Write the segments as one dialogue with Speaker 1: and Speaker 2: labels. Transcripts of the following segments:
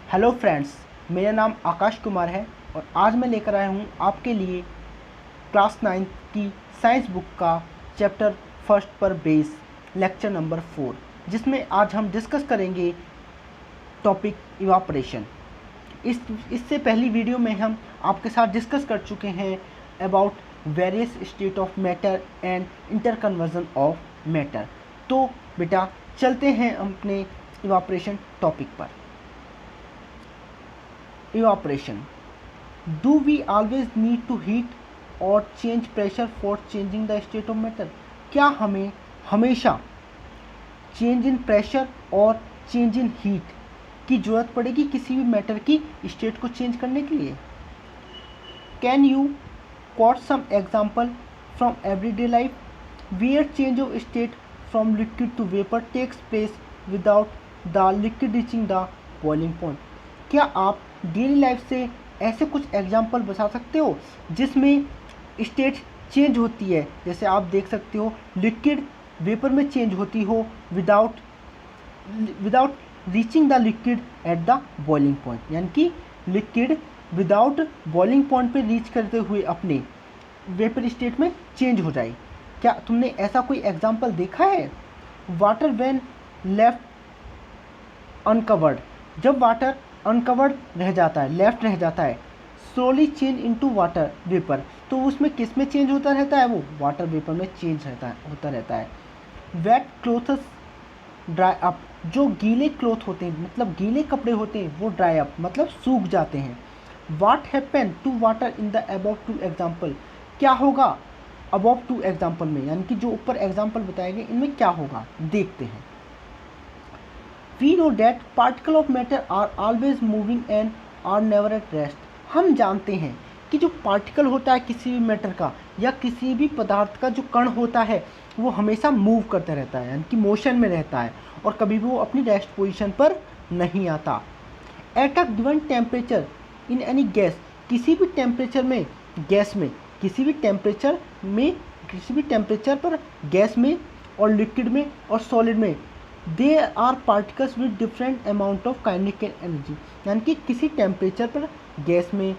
Speaker 1: Hello friends, मेरा नाम आकाश कुमार है और आज मैं लेकर आया हूँ आपके लिए क्लास 9 की साइंस बुक का चैप्टर फर्स्ट पर बेस लेक्चर नंबर 4, जिसमें आज हम डिस्कस करेंगे टॉपिक इवापरेशन। इससे पहली वीडियो में हम आपके साथ डिस्कस कर चुके हैं about various state of matter and interconversion of matter. तो बेटा चलते हैं अपने इवापरेशन टॉपिक पर। Evaporation. Do we always need to heat or change pressure for changing the state of matter? क्या हमें हमेशा चेंज इन प्रेशर और चेंज इन हीट की ज़रूरत पड़ेगी किसी भी मैटर की स्टेट को चेंज करने के लिए? Can you quote some example from everyday life where change of state from liquid to vapor takes place without the liquid reaching the boiling point? क्या आप डेली लाइफ से ऐसे कुछ एग्जाम्पल बता सकते हो जिसमें स्टेट चेंज होती है? जैसे आप देख सकते हो लिक्विड वेपर में चेंज होती हो without reaching the liquid at the boiling point, यानी कि लिक्विड विदाउट बॉइलिंग पॉइंट पे रीच करते हुए अपने वेपर स्टेट में चेंज हो जाए। क्या तुमने ऐसा कोई एग्जाम्पल देखा है? वाटर व्हेन लेफ्ट अनकवर्ड, जब वाटर अनकवर्ड रह जाता है, लेफ्ट रह जाता है, slowly change into water vapour, तो उसमें किस में चेंज होता रहता है? वो वाटर वेपर में चेंज होता रहता है। वेट क्लोथ्स ड्राई अप, जो गीले क्लोथ होते हैं मतलब गीले कपड़े होते हैं वो ड्राई अप मतलब सूख जाते हैं। What happen to water in the above two example, क्या होगा अबव टू एग्जाम्पल में, यानी कि जो ऊपर एग्जाम्पल बताए गए इनमें क्या होगा देखते हैं। We know that particle of matter are always moving and are never at rest. हम जानते हैं कि जो पार्टिकल होता है किसी भी मैटर का या किसी भी पदार्थ का जो कण होता है वो हमेशा मूव करता रहता है, यानी कि मोशन में रहता है और कभी भी वो अपनी रेस्ट पोजीशन पर नहीं आता। Eight a given temperature in any gas, किसी भी टेम्परेचर में गैस में, किसी भी टेम्परेचर पर गैस में और लिक्विड में और सॉलिड में they are particles with different amount of kinetic energy, यानी कि किसी टेम्परेचर पर गैस में,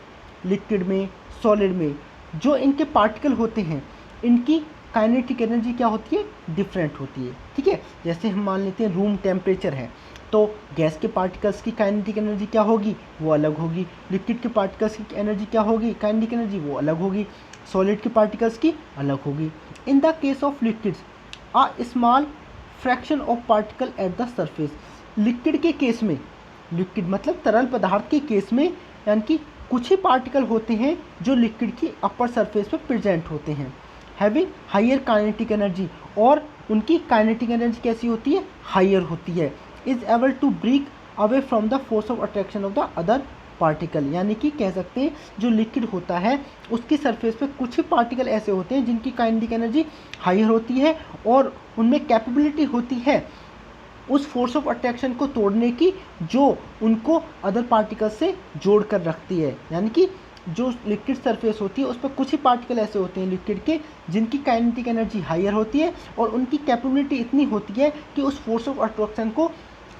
Speaker 1: लिक्विड में, सॉलिड में जो इनके पार्टिकल होते हैं इनकी काइनेटिक एनर्जी क्या होती है? डिफरेंट होती है। ठीक है, जैसे हम मान लेते हैं रूम टेम्परेचर है तो गैस के पार्टिकल्स की काइनेटिक एनर्जी क्या होगी? वो अलग होगी। लिक्विड के पार्टिकल्स की एनर्जी क्या होगी? काइनेटिक एनर्जी वो अलग होगी। सॉलिड के पार्टिकल्स की अलग होगी। In the case of liquids a small fraction of particle at the surface, liquid के केस में, लिक्विड मतलब तरल पदार्थ के केस में, यानी कि कुछ ही पार्टिकल होते हैं जो लिक्विड की अपर सरफेस पर प्रेजेंट होते हैं, हैविंग हायर काइनेटिक एनर्जी, और उनकी काइनेटिक एनर्जी कैसी होती है? हायर होती है। Is able to break away from the force of attraction of the other particle, यानी कि कह सकते हैं जो लिक्विड होता है उसकी सरफेस पे कुछ ही पार्टिकल ऐसे होते हैं जिनकी काइनेटिक एनर्जी हायर होती है और उनमें कैपेबिलिटी होती है उस फोर्स ऑफ अट्रैक्शन को तोड़ने की जो उनको अदर पार्टिकल से जोड़ कर रखती है। यानी कि जो लिक्विड सरफेस होती है उस पर कुछ ही पार्टिकल ऐसे होते हैं लिक्विड के जिनकी काइनेटिक एनर्जी हायर होती है और उनकी कैपेबिलिटी इतनी होती है कि उस फोर्स ऑफ अट्रैक्शन को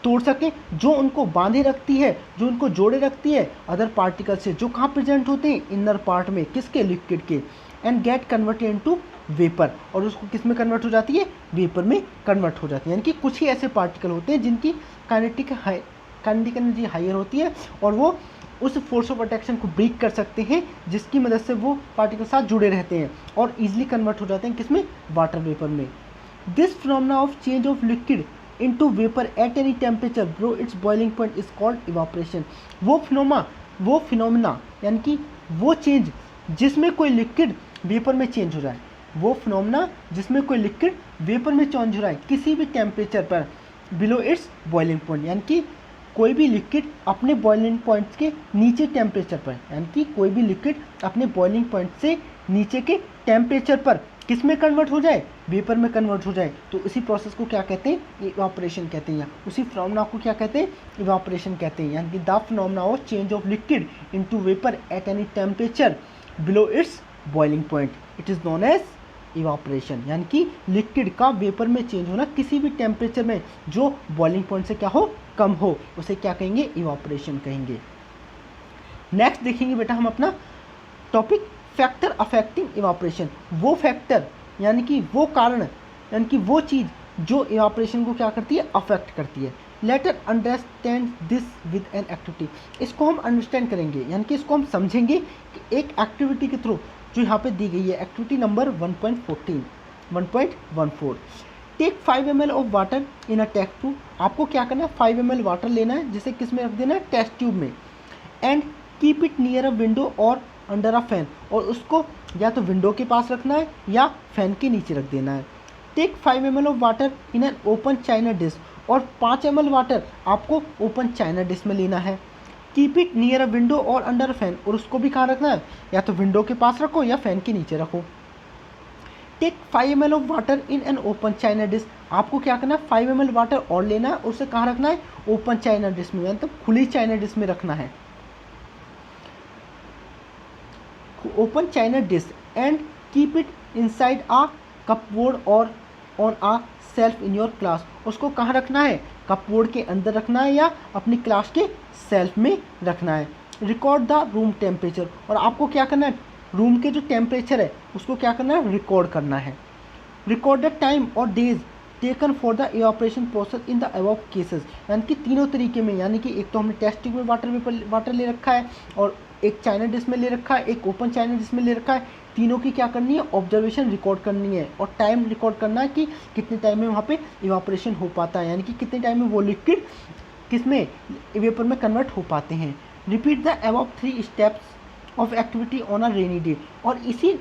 Speaker 1: तोड़ सके, जो उनको बांधे रखती है, जो उनको जोड़े रखती है अदर पार्टिकल से, जो कहाँ प्रेजेंट होते हैं? इनर पार्ट में, किसके? लिक्विड के। And get converted into vapour, और उसको किस में कन्वर्ट हो जाती है? वेपर में कन्वर्ट हो जाती है। यानी कि कुछ ही ऐसे पार्टिकल होते हैं जिनकी काइनेटिक एनर्जी हायर होती है और वो उस फोर्स ऑफ अट्रैक्शन को ब्रेक कर सकते हैं जिसकी मदद से वो पार्टिकल साथ जुड़े रहते हैं और ईजिली कन्वर्ट हो जाते हैं किसमें? वाटर वेपर में। This phenomena of change of liquid into vapor at any temperature below its boiling point is called evaporation. वो फिनोमेना यानी कि वो चेंज जिसमें कोई लिक्विड वेपर में चेंज हो जाए, वो फिनोमेना जिसमें कोई लिक्विड वेपर में चेंज हो रहा है किसी भी टेम्परेचर पर बिलो इट्स बॉइलिंग पॉइंट, यानी कि कोई भी लिक्विड अपने बॉइलिंग पॉइंट के नीचे टेम्परेचर पर, यानी कि कोई भी लिक्विड अपने बॉइलिंग पॉइंट से नीचे के टेम्परेचर पर किस में कन्वर्ट हो जाए? वेपर में कन्वर्ट हो जाए, तो इसी प्रोसेस को क्या कहते हैं? इवापोरेशन कहते हैं। उसी फिनोमेना को क्या कहते हैं? इवापोरेशन कहते हैं। यानी कि the phenomena of change of liquid into vapour at any temperature below its boiling point, it is known as evaporation. यानी कि लिक्विड का वेपर में चेंज होना किसी भी टेम्परेचर में जो बॉइलिंग पॉइंट से क्या हो? कम हो उसे क्या कहेंगे, इवापोरेशन कहेंगे। नेक्स्ट देखेंगे बेटा हम अपना टॉपिक फैक्टर अफेक्टिंग इवापोरेशन। वो फैक्टर यानी कि वो कारण यानी कि वो चीज़ जो इवापोरेशन को क्या करती है, अफेक्ट करती है। Later understand this with an activity. इसको हम अंडरस्टैंड करेंगे यानी कि इसको हम समझेंगे कि एक एक्टिविटी के थ्रू जो यहाँ पे दी गई है, activity number 1.14 take 5 ml of water in a test tube. आपको क्या करना है, 5 ml वाटर लेना है, जिसे किस में रख देना है, टेस्ट ट्यूब में, and keep it near a window और अंडर अ फैन, और उसको या तो विंडो के पास रखना है या फैन के नीचे रख देना है। Take 5 ml of water in an open china dish, और 5 ml वाटर आपको ओपन चाइना डिश में लेना है। Keep it near a window और अंडर अ फैन, और उसको भी कहाँ रखना है, या तो विंडो के पास रखो या फैन के नीचे रखो। Take 5 ml of water in an open china dish, आपको क्या करना है, 5 ml वाटर और लेना है, उसे कहाँ रखना है, ओपन चाइना डिश में, मतलब खुली चाइना डिश में रखना है, open china dish, and keep it inside a cupboard और on a shelf in your class. उसको कहाँ रखना है, कपबोर्ड के अंदर रखना है या अपनी क्लास के सेल्फ में रखना है। रिकॉर्ड द रूम टेम्परेचर, और आपको क्या करना है, रूम के जो टेम्परेचर है उसको क्या करना है, रिकॉर्ड करना है। रिकॉर्ड द टाइम और days taken for the evaporation process in the above cases, यानी कि तीनों तरीके में, यानी कि एक तो हमने टेस्ट ट्यूब में वाटर ले रखा है, और एक चाइना डिश में ले रखा है, एक ओपन चाइना डिश में ले रखा है। तीनों की क्या करनी है, ऑब्जर्वेशन रिकॉर्ड करनी है, और टाइम रिकॉर्ड करना है कि कितने टाइम में वहाँ पे इवापोरेशन हो पाता है, यानी कि कितने टाइम में वो लिक्विड किस में, वेपर में कन्वर्ट हो पाते हैं। Repeat the above 3 steps of activity on a rainy day, और इसी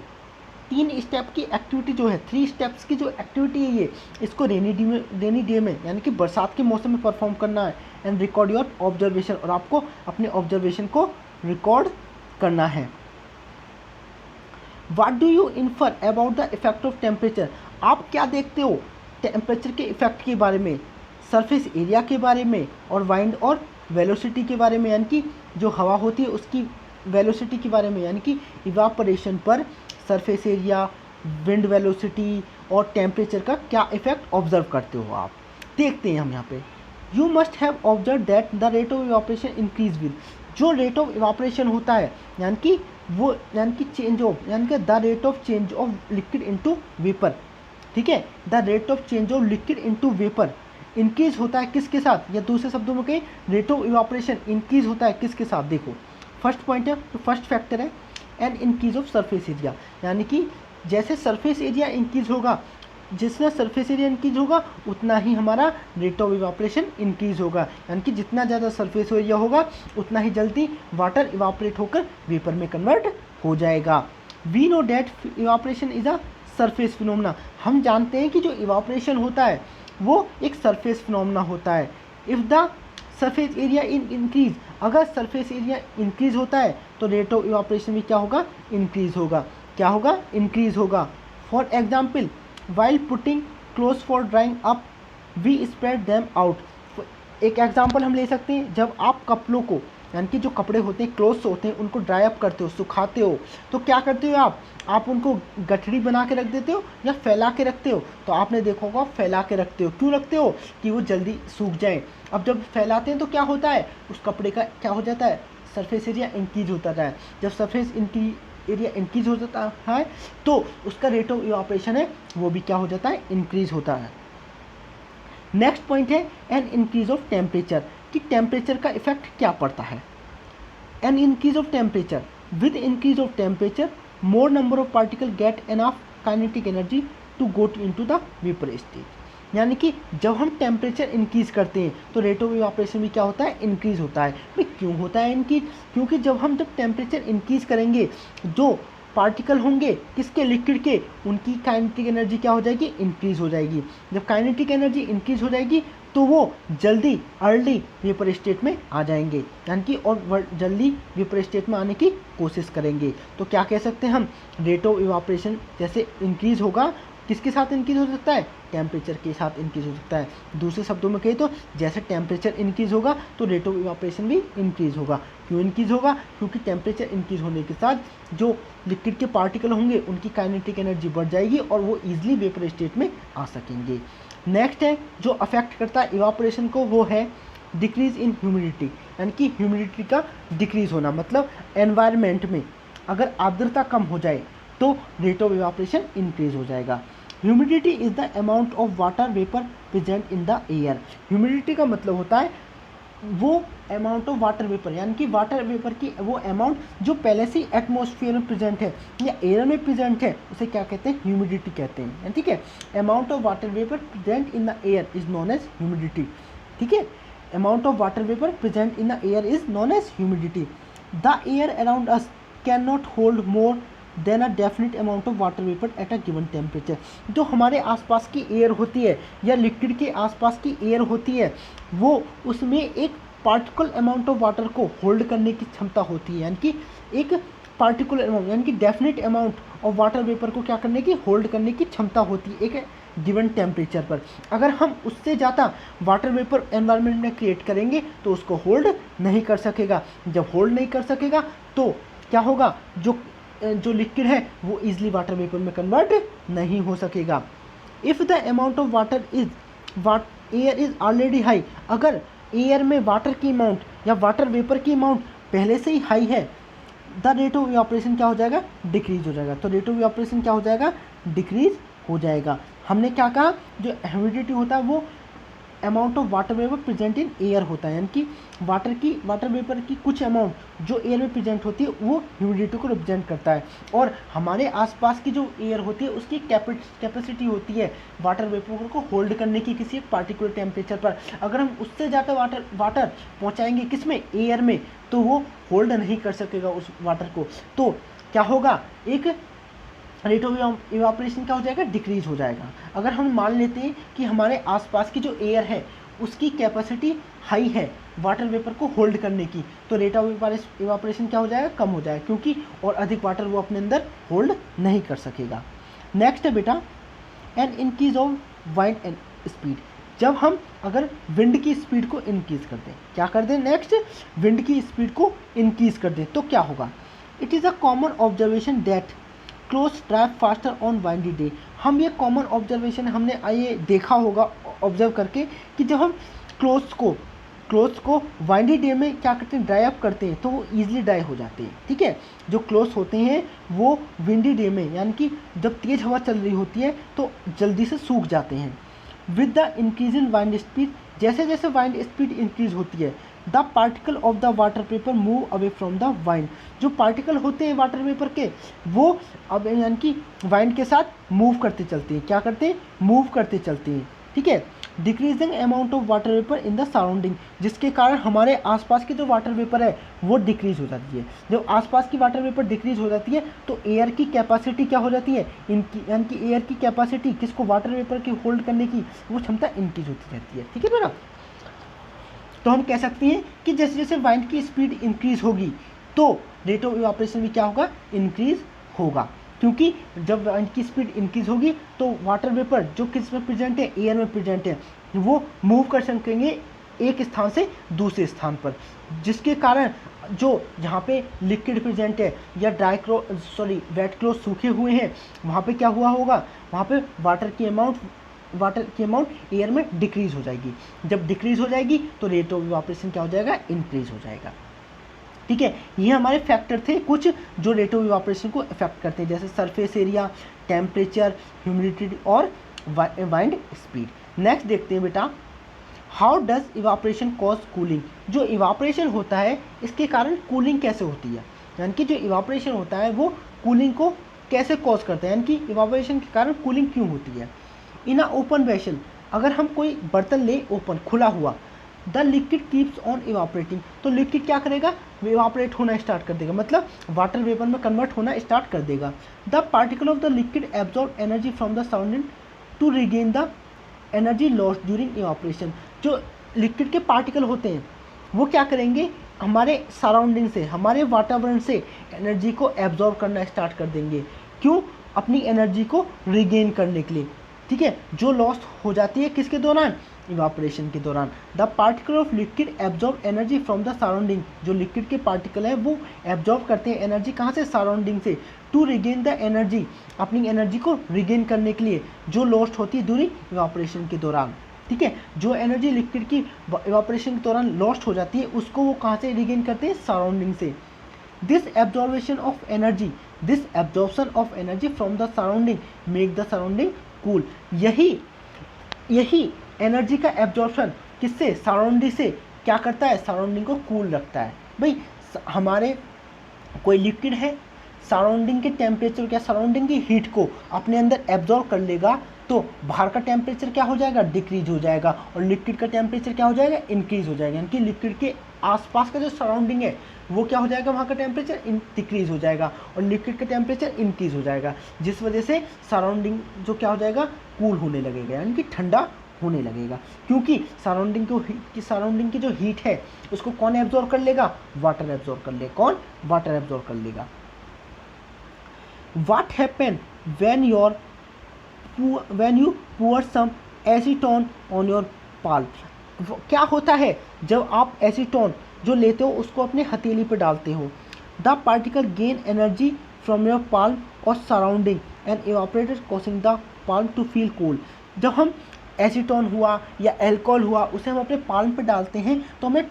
Speaker 1: 3 स्टेप की एक्टिविटी जो है, 3 स्टेप्स की जो एक्टिविटी है ये, इसको रेनी डे में यानी कि बरसात के मौसम में परफॉर्म करना है। एंड रिकॉर्ड योर ऑब्जर्वेशन, और आपको अपने ऑब्जर्वेशन को रिकॉर्ड करना है। What do you infer about the effect of temperature, आप क्या देखते हो टेम्परेचर के इफेक्ट के बारे में, सरफेस एरिया के बारे में, और वाइंड और वेलोसिटी के बारे में, यानी कि जो हवा होती है उसकी वेलोसिटी के बारे में, यानी कि इवापोरेशन पर सरफेस एरिया, विंड वेलोसिटी और टेम्परेचर का क्या इफेक्ट ऑब्जर्व करते हो आप। देखते हैं हम यहाँ पे, you must have observe that the rate of evaporation increase with, जो रेट ऑफ इवापोरेशन होता है यानी कि वो, यानी कि चेंज ऑफ, यानी कि the rate of change of liquid into vapour, ठीक है, the rate of change of liquid into vapour increase होता है किसके साथ, या दूसरे शब्दों में कहें रेट ऑफ इवापोरेशन इंक्रीज होता है किसके साथ। देखो फर्स्ट पॉइंट है, तो फर्स्ट फैक्टर है and increase of surface area, यानी कि जैसे सरफेस एरिया इंक्रीज होगा, जितना सरफेस एरिया इंक्रीज होगा उतना ही हमारा रेट ऑफ इवापोरेशन इंक्रीज होगा, यानी कि जितना ज़्यादा सरफेस एरिया होगा उतना ही जल्दी वाटर इवापोरेट होकर वेपर में कन्वर्ट हो जाएगा। We know that evaporation is a surface phenomena, हम जानते हैं कि जो इवापोरेशन होता है वो एक सरफेस फिनोमेना होता है। If the surface area increase, अगर सरफेस एरिया इंक्रीज होता है तो रेट ऑफ इवापोरेशन भी क्या होगा, इंक्रीज होगा, क्या होगा, इंक्रीज होगा। For example while putting clothes for drying up we spread them out, एक एग्जाम्पल हम ले सकते हैं, जब आप कपड़ों को, यानी कि जो कपड़े होते हैं, क्लोथ्स होते हैं, उनको ड्राई अप करते हो, सुखाते हो, तो क्या करते हो आप उनको गठरी बना के रख देते हो या फैला के रखते हो। तो आपने देखा होगा फैला के रखते हो, क्यों रखते हो, कि वो जल्दी सूख जाए। अब जब फैलाते हैं तो क्या होता है, उस कपड़े का क्या हो जाता है, सरफेस एरिया इंक्रीज होता है। जब सरफेस एरिया इंक्रीज हो जाता है तो उसका रेट ऑफ इवापोरेशन है वो भी क्या हो जाता है, इंक्रीज होता है। नेक्स्ट पॉइंट है एन इंक्रीज ऑफ टेम्परेचर, कि टेम्परेचर का इफेक्ट क्या पड़ता है। An increase of temperature, with increase of temperature more number of particle get enough kinetic energy to go into the vapour stage, यानी कि जब हम टेम्परेचर इंक्रीज करते हैं तो रेट ऑफ इवापोरेशन भी क्या होता है, इंक्रीज होता है। भाई क्यों होता है इंक्रीज, क्योंकि जब टेम्परेचर इंक्रीज करेंगे, जो पार्टिकल होंगे किसके, लिक्विड के, उनकी काइनेटिक एनर्जी क्या हो जाएगी, इंक्रीज हो जाएगी। जब काइनेटिक एनर्जी इंक्रीज हो जाएगी तो वो जल्दी अर्ली वेपर स्टेट में आ जाएंगे, यानी कि और जल्दी वेपर स्टेट में आने की कोशिश करेंगे। तो क्या कह सकते हैं हम, रेट ऑफ इवापोरेशन जैसे इंक्रीज होगा, किसके साथ इंक्रीज हो सकता है, टेम्परेचर के साथ इंक्रीज हो सकता है। दूसरे शब्दों में कहें तो जैसे टेम्परेचर इंक्रीज होगा तो रेट ऑफ इवापोरेशन भी इंक्रीज होगा। क्यों इंक्रीज होगा, क्योंकि टेम्परेचर इंक्रीज होने के साथ जो लिक्विड के पार्टिकल होंगे उनकी काइनेटिक एनर्जी बढ़ जाएगी और वो ईजिली वेपर स्टेट में आ सकेंगे। नेक्स्ट है जो अफेक्ट करता है इवापोरेशन को, वो है डिक्रीज इन ह्यूमिडिटी, यानी कि ह्यूमिडिटी का डिक्रीज होना, मतलब एनवायरनमेंट में अगर आर्द्रता कम हो जाए तो रेट ऑफ इवापोरेशन इंक्रीज हो जाएगा। Humidity is the amount of water vapour present in the air. Humidity का मतलब होता है वो अमाउंट ऑफ वाटर वेपर, यानी कि वाटर वेपर की वो अमाउंट जो पहले से एटमॉस्फेयर में प्रेजेंट है या एयर में प्रेजेंट है, उसे क्या कहते हैं, ह्यूमिडिटी कहते हैं। ठीक है, amount of water vapour present in the air is known as humidity. ठीक है, amount of water vapour present in the air is known as humidity. The air around us can not hold more than a definite amount of water vapour at a given temperature. जो हमारे आसपास की air होती है या liquid के आसपास की एयर होती है, वो उसमें एक पार्टिकुलर अमाउंट ऑफ वाटर को होल्ड करने की क्षमता होती है, यानी कि एक पार्टिकुलर अमाउंट, यानी कि definite amount of water vapour को क्या करने की, होल्ड करने की क्षमता होती है एक गिवन टेम्परेचर पर। अगर हम उससे ज़्यादा वाटर वेपर एनवायरनमेंट में क्रिएट करेंगे तो उसको होल्ड नहीं कर सकेगा। जब होल्ड नहीं कर सकेगा तो क्या होगा, जो लिक्विड है वो इजीली वाटर वेपर में कन्वर्ट नहीं हो सकेगा। If the amount of water is air is already high, अगर एयर में वाटर की अमाउंट या वाटर वेपर की अमाउंट पहले से ही हाई है, द रेट ऑफ इवापोरेशन क्या हो जाएगा, डिक्रीज हो जाएगा। तो रेट ऑफ इवापोरेशन क्या हो जाएगा, डिक्रीज हो जाएगा। हमने क्या कहा, जो ह्यूमिडिटी होता है वो amount of water vapour present in air होता है, यानी कि वाटर वेपर की कुछ अमाउंट जो एयर में प्रेजेंट होती है वो ह्यूमिडिटी को रिप्रेजेंट करता है। और हमारे आसपास की जो एयर होती है उसकी कैपेसिटी होती है वाटर वेपर को होल्ड करने की किसी एक पार्टिकुलर टेम्परेचर पर। अगर हम उससे ज़्यादा वाटर पहुँचाएंगे किस में, एयर में, तो वो होल्ड नहीं कर सकेगा उस वाटर को। तो क्या होगा, एक रेट ऑफ इवापोरेशन क्या हो जाएगा, डिक्रीज हो जाएगा। अगर हम मान लेते हैं कि हमारे आसपास की जो एयर है उसकी कैपेसिटी हाई है वाटर वेपर को होल्ड करने की, तो रेट ऑफ इवापोरेशन क्या हो जाएगा, कम हो जाएगा, क्योंकि और अधिक वाटर वो अपने अंदर होल्ड नहीं कर सकेगा। नेक्स्ट है बेटा, N increase of wind and speed. जब हम अगर विंड की स्पीड को इंक्रीज कर दें, क्या कर दें, नेक्स्ट विंड की स्पीड को इंक्रीज कर दें तो क्या होगा। It is a common observation that close drive faster on windy day. हम ये कॉमन ऑब्जर्वेशन हमने ये देखा होगा ऑब्जर्व करके कि जब हम क्लोथ्स को वाइंडी डे में क्या करते हैं, ड्राई अप करते हैं तो वो ईजिली ड्राई हो जाते हैं। ठीक है, जो क्लोथ्स होते हैं वो विंडी डे में, यानी कि जब तेज़ हवा चल रही होती है तो जल्दी से सूख जाते हैं। With the increase in wind speed, जैसे जैसे वाइंड स्पीड इंक्रीज होती है, the particle of the water vapour move away from the wind. जो पार्टिकल होते हैं वाटर पेपर के वो अब यानी कि वाइंड के साथ मूव करते चलते हैं, क्या करते हैं, मूव करते चलते हैं। ठीक है, decreasing amount of water vapour in the surrounding, जिसके कारण हमारे आसपास की जो वाटर वेपर है वो डिक्रीज हो जाती है। जब आसपास की वाटर वेपर डिक्रीज हो जाती है तो एयर की कैपेसिटी क्या हो जाती है, इनकी यानी कि एयर की कैपेसिटी किसको, वाटर वेपर की होल्ड करने की वो क्षमता इंक्रीज होती रहती है। ठीक है बेटा, तो हम कह सकते हैं कि जैसे जैसे वाइंड की स्पीड इंक्रीज होगी तो रेट ऑफ इवापोरेशन भी क्या होगा, इंक्रीज होगा, क्योंकि जब वाइंड की स्पीड इंक्रीज होगी तो वाटर वेपर जो किस में प्रेजेंट है, एयर में प्रेजेंट है, वो मूव कर सकेंगे एक स्थान से दूसरे स्थान पर, जिसके कारण जो जहाँ पे लिक्विड प्रेजेंट है या वेट क्लॉथ सूखे हुए हैं वहाँ पे क्या हुआ होगा, वहाँ पे वाटर की अमाउंट एयर में डिक्रीज हो जाएगी। जब डिक्रीज हो जाएगी तो रेट ऑफ इवापोरेशन क्या हो जाएगा, इंक्रीज हो जाएगा। ठीक है, ये हमारे फैक्टर थे कुछ जो रेट ऑफ इवापोरेशन को इफेक्ट करते हैं, जैसे सरफेस एरिया, टेम्परेचर, ह्यूमिडिटी और वाइंड स्पीड। नेक्स्ट देखते हैं बेटा, how does evaporation cause cooling. जो इवापोरेशन होता है इसके कारण कूलिंग कैसे होती है, यानी कि जो इवापोरेशन होता है वो कूलिंग को कैसे कॉज करता है, यानी कि इवापोरेशन के कारण कूलिंग क्यों होती है। इन अ ओपन वेसल, अगर हम कोई बर्तन ले ओपन खुला हुआ, the liquid keeps on evaporating, तो लिक्विड क्या करेगा, इवापोरेट होना स्टार्ट कर देगा, मतलब वाटर वेपर में कन्वर्ट होना स्टार्ट कर देगा। The particle of the liquid absorb energy from the surrounding to regain the energy lost during evaporation. जो लिक्विड के पार्टिकल होते हैं वो क्या करेंगे, हमारे सराउंडिंग से, हमारे वातावरण से एनर्जी को एब्जॉर्ब करना स्टार्ट कर देंगे। क्यों, अपनी एनर्जी को रिगेन करने के लिए। ठीक है, जो लॉस्ट हो जाती है किसके दौरान, इवापोरेशन के दौरान। The particle of liquid absorb energy from the surrounding, जो लिक्विड के पार्टिकल है वो एब्जॉर्ब करते हैं एनर्जी कहाँ से, सराउंडिंग से। टू रिगेन द एनर्जी, अपनी एनर्जी को रिगेन करने के लिए जो लॉस्ट होती है ड्यूरिंग इवापोरेशन के दौरान। ठीक है, जो एनर्जी लिक्विड की इवापोरेशन के दौरान लॉस्ट हो जाती है उसको वो कहाँ से रिगेन करते हैं, सराउंडिंग से। This absorption of energy from the surrounding make the surrounding cool. यही एनर्जी का एब्जॉर्प्शन किससे, सराउंडिंग से क्या करता है, सराउंडिंग को कूल रखता है। भाई हमारे कोई लिक्विड है, सराउंडिंग के टेम्परेचर क्या, सराउंडिंग की हीट को अपने अंदर एब्जॉर्ब कर लेगा तो बाहर का टेम्परेचर क्या हो जाएगा, डिक्रीज हो जाएगा, और लिक्विड का टेम्परेचर क्या हो जाएगा, इंक्रीज हो जाएगा। यानी कि लिक्विड के आसपास का जो सराउंडिंग है वो क्या हो जाएगा, वहाँ का टेम्परेचर डिक्रीज हो जाएगा और लिक्विड का टेम्परेचर इंक्रीज हो जाएगा, जिस वजह से सराउंडिंग जो क्या हो जाएगा, कूल होने लगेगा, यानी कि ठंडा होने लगेगा। क्योंकि सराउंडिंग की जो हीट है उसको कौन एब्जॉर्ब कर लेगा, वाटर एब्जॉर्ब कर लेगा। कौन, वाटर एब्जॉर्ब कर लेगा। What happen when you pour some acetone on your palm? क्या होता है जब आप एसीटोन जो लेते हो उसको अपने हथेली पर डालते हो। The particle gain energy from your palm और surrounding and evaporated causing the palm to feel cool. जब हम एसीटोन हुआ या एल्कोहल हुआ उसे हम अपने पाल्म पर डालते हैं तो हमें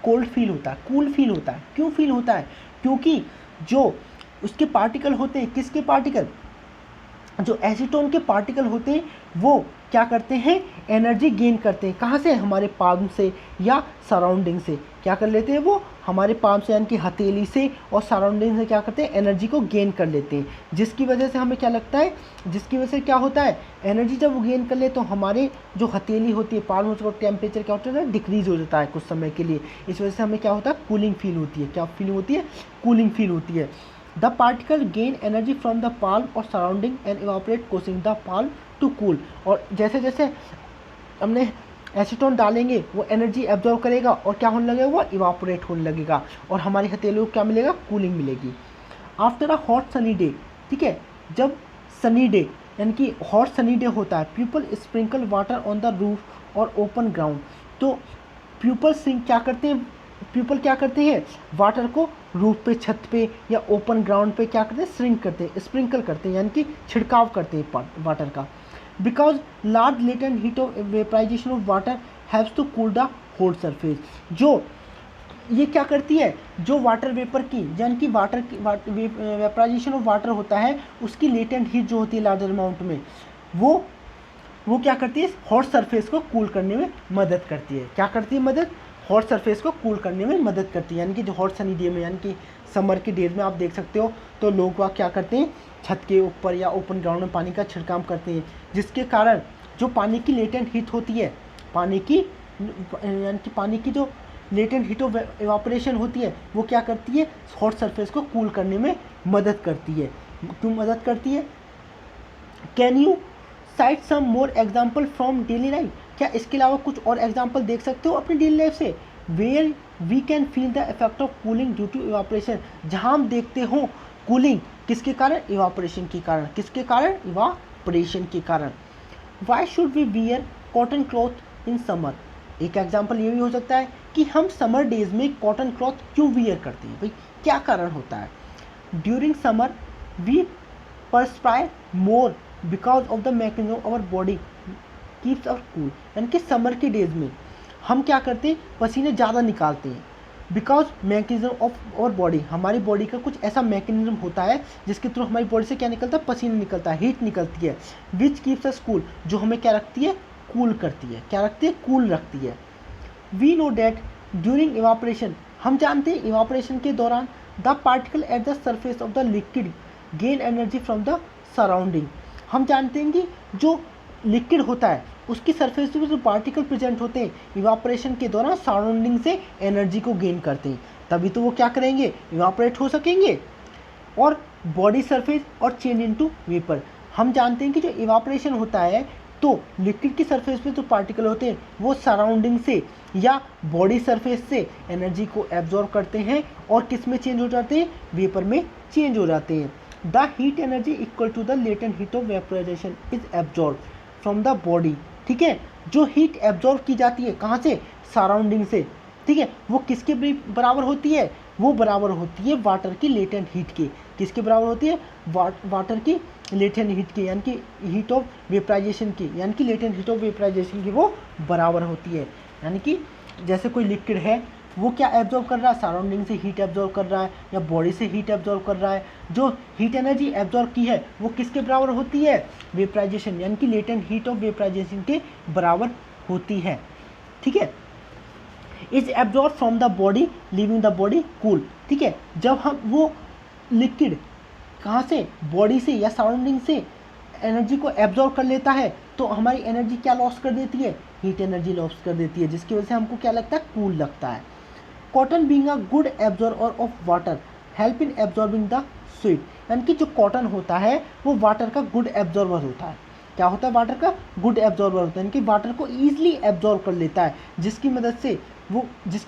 Speaker 1: कोल्ड फील होता है, कूल फील होता है। क्यों फील होता है, क्योंकि जो उसके पार्टिकल होते हैं, किसके पार्टिकल, जो एसीटोन के पार्टिकल होते हैं वो क्या करते हैं, एनर्जी गेन करते हैं। कहाँ से, हमारे पाल्म से या सराउंडिंग से। क्या कर लेते हैं वो, हमारे पाल्म से यानी कि हथेली से और सराउंडिंग से क्या करते हैं, एनर्जी को गेन कर लेते हैं। जिसकी वजह से हमें क्या लगता है, जिसकी वजह से क्या होता है, एनर्जी जब वो गेन कर ले तो हमारे जो हथेली होती है, पाल्म, उसका टेम्परेचर क्या होता है, डिक्रीज हो जाता है कुछ समय के लिए। इस वजह से हमें क्या होता है, कूलिंग फील होती है। क्या फीलिंग होती है, कूलिंग फील होती है। The particle gain energy from the palm or surrounding and evaporate causing the palm to cool। और जैसे जैसे हमने एसीटोन डालेंगे वो एनर्जी एब्जॉर्ब करेगा और क्या होने लगेगा, वो इवापोरेट होने लगेगा और हमारी हथेली को क्या मिलेगा, कूलिंग मिलेगी। After a hot sunny day, ठीक है, जब सनी डे यानी कि हॉट सनी डे होता है, people sprinkle water on the roof और ओपन ग्राउंड। तो पीपल क्या करते हैं, वाटर को रूफ पे, छत पे या ओपन ग्राउंड पे क्या करते हैं, स्प्रिंकल करते हैं, यानी कि छिड़काव करते हैं वाटर का। Because large latent heat of vaporisation of water हैव्स to cool the hot surface. जो ये क्या करती है, जो वाटर वेपर की यानी कि वेपराइजेशन ऑफ वाटर होता है उसकी लेटेंट हीट जो होती है लार्जर अमाउंट में, वो क्या करती है, हॉट सरफेस को कूल करने में मदद करती है। क्या करती है मदद, हॉट सरफेस को कूल करने में मदद करती है। यानी कि जो हॉट सनी डे में, यानी कि समर के डेज में आप देख सकते हो तो लोग वहाँ क्या करते हैं, छत के ऊपर या ओपन ग्राउंड में पानी का छिड़काव करते हैं, जिसके कारण जो पानी की लेटेंट हीट होती है, यानी कि पानी की जो लेटेंट हीट ऑफ इवापोरेशन होती है वो क्या करती है, हॉट सरफेस को कूल करने में मदद करती है। क्यों मदद करती है, can you cite some more example from daily life. क्या इसके अलावा कुछ और एग्जाम्पल देख सकते हो अपनी डेली लाइफ से, where we can feel the effect of cooling due to evaporation, जहाँ हम देखते हो कूलिंग किसके कारण, इवापोरेशन के कारण। किसके कारण, इवापोरेशन के कारण। Why should we wear cotton cloth in summer. एक एग्जाम्पल ये भी हो सकता है कि हम समर डेज में कॉटन क्लॉथ क्यों वियर करते हैं, भाई क्या कारण होता है। During summer we perspire more because of the mechanism of our body keeps our cool. यानी कि समर के डेज में हम क्या करते हैं, पसीने ज़्यादा निकालते हैं, because mechanism of our body, हमारी बॉडी का कुछ ऐसा मैकेनिज्म होता है जिसके थ्रू हमारी बॉडी से क्या निकलता है, पसीना निकलता है, हीट निकलती है, विच कीप्स अस कूल, जो हमें क्या रखती है, कूल करती है। क्या रखती है, कूल रखती है। We know that during evaporation, हम जानते हैं इवापोरेशन के दौरान the particle at the surface of the liquid gain energy from the surrounding. हम जानते हैं कि जो लिक्विड होता है उसकी सरफेस पे जो पार्टिकल प्रेजेंट होते हैं इवापोरेशन के दौरान सराउंडिंग से एनर्जी को गेन करते हैं, तभी तो वो क्या करेंगे, इवापोरेट हो सकेंगे और बॉडी सरफेस और चेंज इनटू वेपर। हम जानते हैं कि जो इवापोरेशन होता है तो लिक्विड की सरफेस पे जो पार्टिकल होते हैं वो सराउंडिंग से या बॉडी सरफेस से एनर्जी को एब्जॉर्ब करते हैं और किस में चेंज हो जाते हैं, वेपर में चेंज हो जाते हैं। The heat energy equal to the latent heat of vaporisation is absorb from the body. ठीक है, जो हीट एब्जॉर्ब की जाती है कहाँ से, सराउंडिंग से, ठीक है, वो किसके बराबर होती है, वो बराबर होती है वाटर की लेटेंट हीट के। किसके बराबर होती है, वाटर की लेटेंट हीट की, यानी कि हीट ऑफ वेपराइजेशन की, यानी कि लेटेंट हीट ऑफ वेपराइजेशन की वो बराबर होती है। यानी कि जैसे कोई लिक्विड है वो क्या एब्जॉर्ब कर रहा है, सराउंडिंग से हीट एब्जॉर्ब कर रहा है या बॉडी से हीट एब्जॉर्ब कर रहा है, जो हीट एनर्जी एब्जॉर्ब की है वो किसके बराबर होती है, वेपराइजेशन यानी कि लेटेंट हीट ऑफ वेपराइजेशन के बराबर होती है। ठीक है, is absorb from the body living the body cool. ठीक है, जब हम वो लिक्विड कहाँ से, बॉडी से या सराउंडिंग से एनर्जी को एब्जॉर्ब कर लेता है तो हमारी एनर्जी क्या लॉस कर देती है, हीट एनर्जी लॉस कर देती है, जिसकी वजह से हमको क्या लगता है, कूल लगता है। Cotton being a good absorber of water help in absorbing the sweet, यानी कि जो कॉटन होता है वो वाटर का गुड एब्जॉर्बर होता है। क्या होता है, वाटर का गुड एब्जॉर्बर होता है, यानी कि वाटर को ईजिली एब्जॉर्ब कर लेता है, जिसकी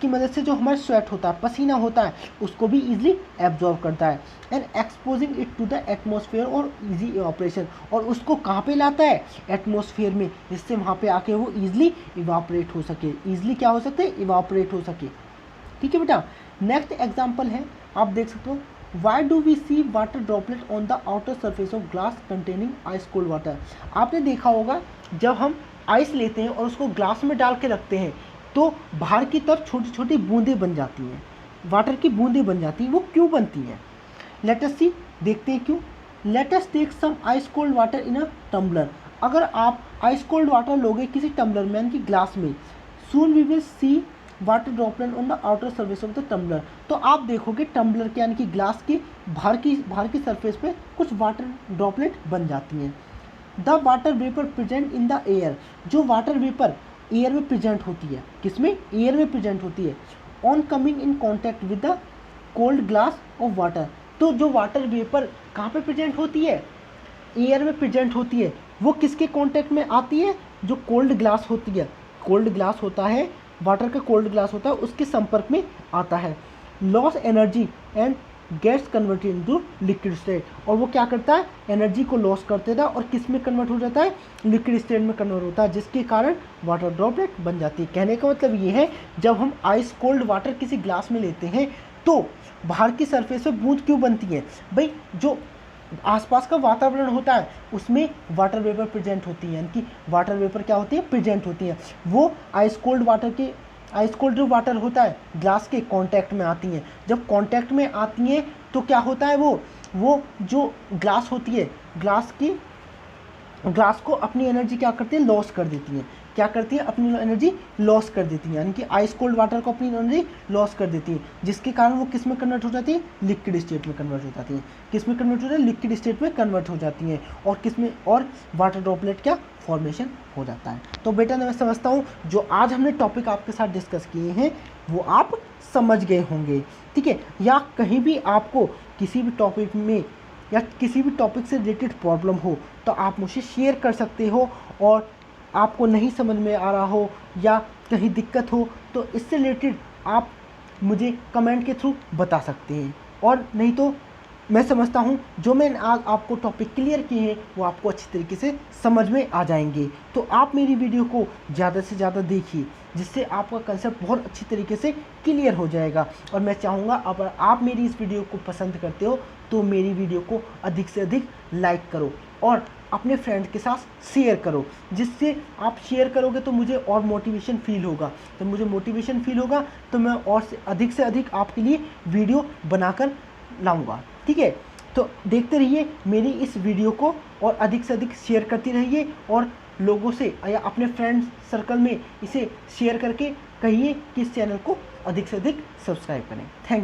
Speaker 1: मदद से जो हमारा स्वेट होता है, पसीना होता है, उसको भी ईजिली एब्जॉर्ब करता है। And exposing it to the atmosphere और ईजी इवापोरेशन, और उसको कहाँ पे लाता है, एटमॉस्फेयर में, जिससे वहाँ पे आके वो ईजिली इवापोरेट हो सके, ईजिली क्या हो सकते हैं, इवापोरेट हो सके। ठीक है बेटा, नेक्स्ट एग्जाम्पल है, आप देख सकते हो, why do we see water droplet on the outer surface of glass containing ice cold water. आपने देखा होगा जब हम आइस लेते हैं और उसको ग्लास में डाल के रखते हैं तो बाहर की तरफ छोटी छोटी बूंदें बन जाती हैं, वाटर की बूंदें बन जाती हैं, वो क्यों बनती हैं, लेट अस सी, देखते हैं क्यों। Let us take some ice cold water in a tumbler. अगर आप आइस कोल्ड वाटर लोगे किसी टम्बलर में, यानी कि ग्लास में, soon we will see water droplet on the outer surface of the tumbler, तो आप देखोगे टम्बलर के यानी कि ग्लास की बाहर की सरफेस पे कुछ वाटर ड्रॉपलेट बन जाती हैं। The water vapour present in the air, जो वाटर वेपर एयर में प्रेजेंट होती है, किसमें, एयर में प्रेजेंट होती है, on coming in contact with the cold glass of water, तो जो वाटर वेपर कहाँ पे प्रेजेंट होती है, एयर में प्रेजेंट होती है, वो किसके कॉन्टैक्ट में आती है, जो कोल्ड ग्लास होती है, कोल्ड ग्लास होता है, वाटर का कोल्ड ग्लास होता है, उसके संपर्क में आता है, loss energy and gets converted into liquid state, और वो क्या करता है, एनर्जी को लॉस करते था और किस में कन्वर्ट हो जाता है, लिक्विड स्टेट में कन्वर्ट होता है, जिसके कारण वाटर ड्रॉपलेट बन जाती है। कहने का मतलब ये है, जब हम आइस कोल्ड वाटर किसी ग्लास में लेते हैं तो बाहर की सरफेस पे बूंद क्यों बनती है, भाई जो आसपास का वातावरण होता है उसमें वाटर वेपर प्रेजेंट होती है, यानी कि वाटर वेपर क्या होती है, प्रेजेंट होती है, वो आइस कोल्ड जो वाटर होता है ग्लास के कांटेक्ट में आती हैं। जब कांटेक्ट में आती हैं तो क्या होता है, वो जो ग्लास होती है, ग्लास को अपनी एनर्जी क्या करती है, लॉस कर देती है, क्या करती है, अपनी एनर्जी लॉस कर देती है, यानी कि आइस कोल्ड वाटर को अपनी एनर्जी लॉस कर देती है, जिसके कारण वो किस में कन्वर्ट हो जाती है, लिक्विड स्टेट में कन्वर्ट हो जाती है, किस में कन्वर्ट हो जाती है, लिक्विड स्टेट में कन्वर्ट हो जाती है, और किस में, और वाटर ड्रॉपलेट क्या फॉर्मेशन हो जाता है। तो बेटा मैं समझता हूँ जो आज हमने टॉपिक आपके साथ डिस्कस किए हैं वो आप समझ गए होंगे। ठीक है, या कहीं भी आपको किसी भी टॉपिक में या किसी भी टॉपिक से रिलेटेड प्रॉब्लम हो तो आप मुझे शेयर कर सकते हो, और आपको नहीं समझ में आ रहा हो या कहीं दिक्कत हो तो इससे रिलेटेड आप मुझे कमेंट के थ्रू बता सकते हैं, और नहीं तो मैं समझता हूँ जो मैंने आज आपको टॉपिक क्लियर किए हैं वो आपको अच्छी तरीके से समझ में आ जाएंगे। तो आप मेरी वीडियो को ज़्यादा से ज़्यादा देखिए, जिससे आपका कंसेप्ट बहुत अच्छी तरीके से क्लियर हो जाएगा। और मैं चाहूँगा अगर आप मेरी इस वीडियो को पसंद करते हो तो मेरी वीडियो को अधिक से अधिक लाइक करो और अपने फ्रेंड के साथ शेयर करो, जिससे आप शेयर करोगे तो मुझे और मोटिवेशन फील होगा, तो मुझे मोटिवेशन फील होगा तो मैं और से अधिक आपके लिए वीडियो बनाकर लाऊंगा। ठीक है, तो देखते रहिए मेरी इस वीडियो को और अधिक से अधिक शेयर करते रहिए, और लोगों से या अपने फ्रेंड सर्कल में इसे शेयर करके कहिए कि इस चैनल को अधिक से अधिक सब्सक्राइब करें। Thank you.